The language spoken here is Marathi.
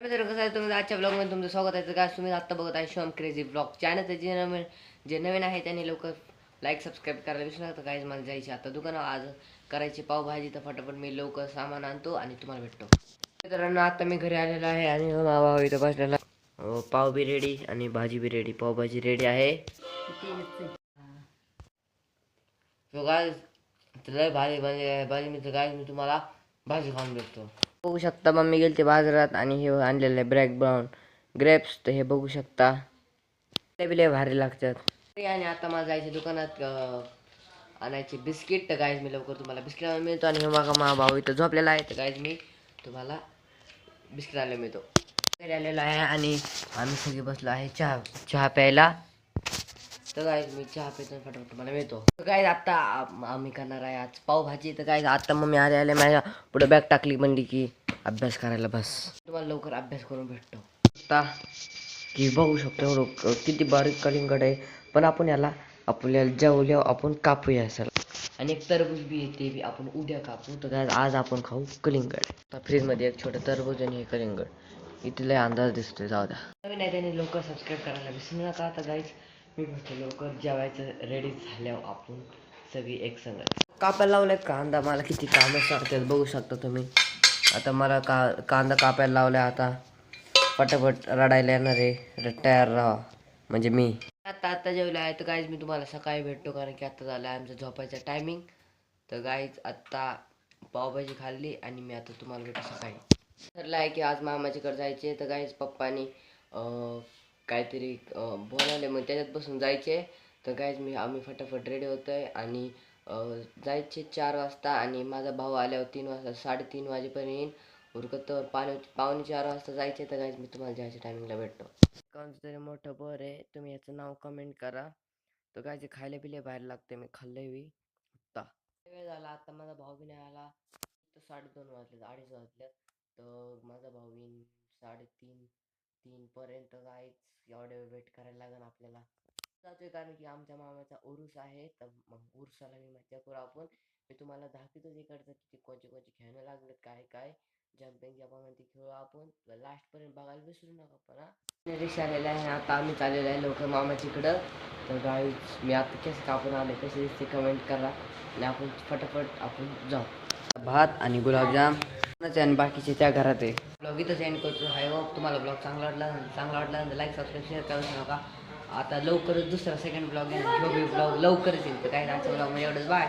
मित्र कसं आहे तुम्ही आजच्या ब्लॉगमध्ये तुमचं स्वागत आहे. काय तुम्ही आत्ता बघत आहे शॉम क्रेझी ब्लॉग चॅनल. जे नवीन आहे त्यांनी लवकर लाईक सबस्क्राईब करायला विसरू नका. काहीच मला जायचे आता दुकानावर आज करायची पावभाजी, तर फटाफट मी लवकर सामान आणतो आणि तुम्हाला भेटतो. मित्रांनो आता मी घरी आलेलो आहे आणि मावा इथं बसलेला. पाव बी रेडी आणि भाजी बी रेडी. पावभाजी रेडी आहे. So guys, लय भाजी भाजी मी तुम्हाला भाजी खाऊन भेटतो. बघू शकता मम्मी गेलते बाजारात आणि हे आणलेलं आहे ब्लॅक ब्राऊन ग्रेप्स. तर हे बघू शकता ते बी लय भारी लागतात. आणि आता मला जायचे दुकानात आणायचे बिस्किट. तर गाईज मी लवकर तुम्हाला बिस्किट आणायला मिळतो. आणि हे मा भाऊ इथं झोपलेला आहे. तर गाईज मी तुम्हाला बिस्किट आणायला मिळतो. घरी आलेलो आहे आणि आम्ही सगळे बसलो आहे चहा प्यायला. तर गाईज मी चहा पितो फटाफट तुम्हाला मिळतो. तर गाईज आत्ता आम्ही करणार आहे आज पावभाजी. तर गाईज आत्ता मम्मी आले माझ्या पुढे बॅग टाकली म्हणली की अभ्यास करायला बस. तुम्हाला लवकर अभ्यास करून भेटतो. आता की बघू शकतो एवढं किती बारीक कलिंगड आहे. पण आपण याला आपल्याला जेवल्यावर आपण कापूया असेल. आणि एक टरबूज बी येते बी आपण उद्या कापू. तर गाईज आज आपण खाऊ कलिंगड. आता फ्रीजमध्ये एक छोटं टरबूज आणि हे कलिंगड इथे लय अंदाज दिसतोय. जाऊ द्या. नवीन आहे त्याने लवकर सबस्क्राईब करायला विसरू नका. आता गाईज मी म्हटलं लवकर जेवायचं रेडी झाल्यावर आपण सगळी एक संगत कापायला लावलाय कांदा. मला किती कामं सांगतात बघू शकता तुम्ही. आता मला कांदा कापायला लावलाय. आता पटापट रडायला येणार आहे. तयार राहा म्हणजे मी आता जेवलं आहे. तर गाईज मी तुम्हाला सकाळी भेटतो कारण की आता झालं आहे आमचं झोपायचं टायमिंग. तर गाईज आत्ता पावभाजी खाल्ली आणि मी आता तुम्हाला भेटतो सकाळी. ठरलं आहे की आज मामाच्याकडे जायचे. तर गाईज पप्पानी काहीतरी बोलावले मग त्याच्यात बसून जायचे. तर गाईज आम्ही फटाफट रेडी होतो आहे आणि जायचे 4 वाजता. आणि माझा भाऊ आल्यावर 3 वाजता 3:30 वाजेपर्यंत येईन. उरकत पावणे 4 वाजता जायचे. तर गाईज मी तुम्हाला जायच्या टायमिंगला भेटतो. कोणतं तरी मोठं बर आहे तुम्ही याचं नाव कमेंट करा. तर गाईज खायला पिले बाहेर लागते. मी खाल्लंय बी आत्ता वेळ झाला. आता माझा भाऊ बी नाही आला. तर 2:30 वाजले 2:30 वाजले. तर माझा भाऊ येईन 3:30 पर्यंत. गाईज एवढ्या वेळ वेट करायला लागेल आपल्याला. जातोय कारण की आमच्या मामाचा उरूस आहे. तर मग उरसाला मी मजा करू आपण. मी तुम्हाला दाखवतोच इकडचं किती कोणचे खेळणं लागलेत काय काय जम्पिंग जपान ते खेळू आपण. लास्ट पर्यंत बघायला विसरू नका. पण रिक्षा आलेला आहे. आता आम्ही चाललेलो आहे लवकर मामाच्याकडं. तर गाईज मी आता केस कापून आले कसे दिसते कमेंट करा आणि आपण फटाफट आपण जाऊ. भात आणि गुलाबजाम आणि बाकीचे त्या घरात आहे. ब्लॉग इथंच एंड करतो. हाय होप तुम्हाला ब्लॉग चांगला वाटला तर लाईक सबस्क्राईब शेअर करू नका. आता लवकरच दुसरा सेकंड ब्लॉग येईल. ब्लॉग लवकरच येईल. तर काय आजच्या ब्लॉगमध्ये एवढंच. बाय.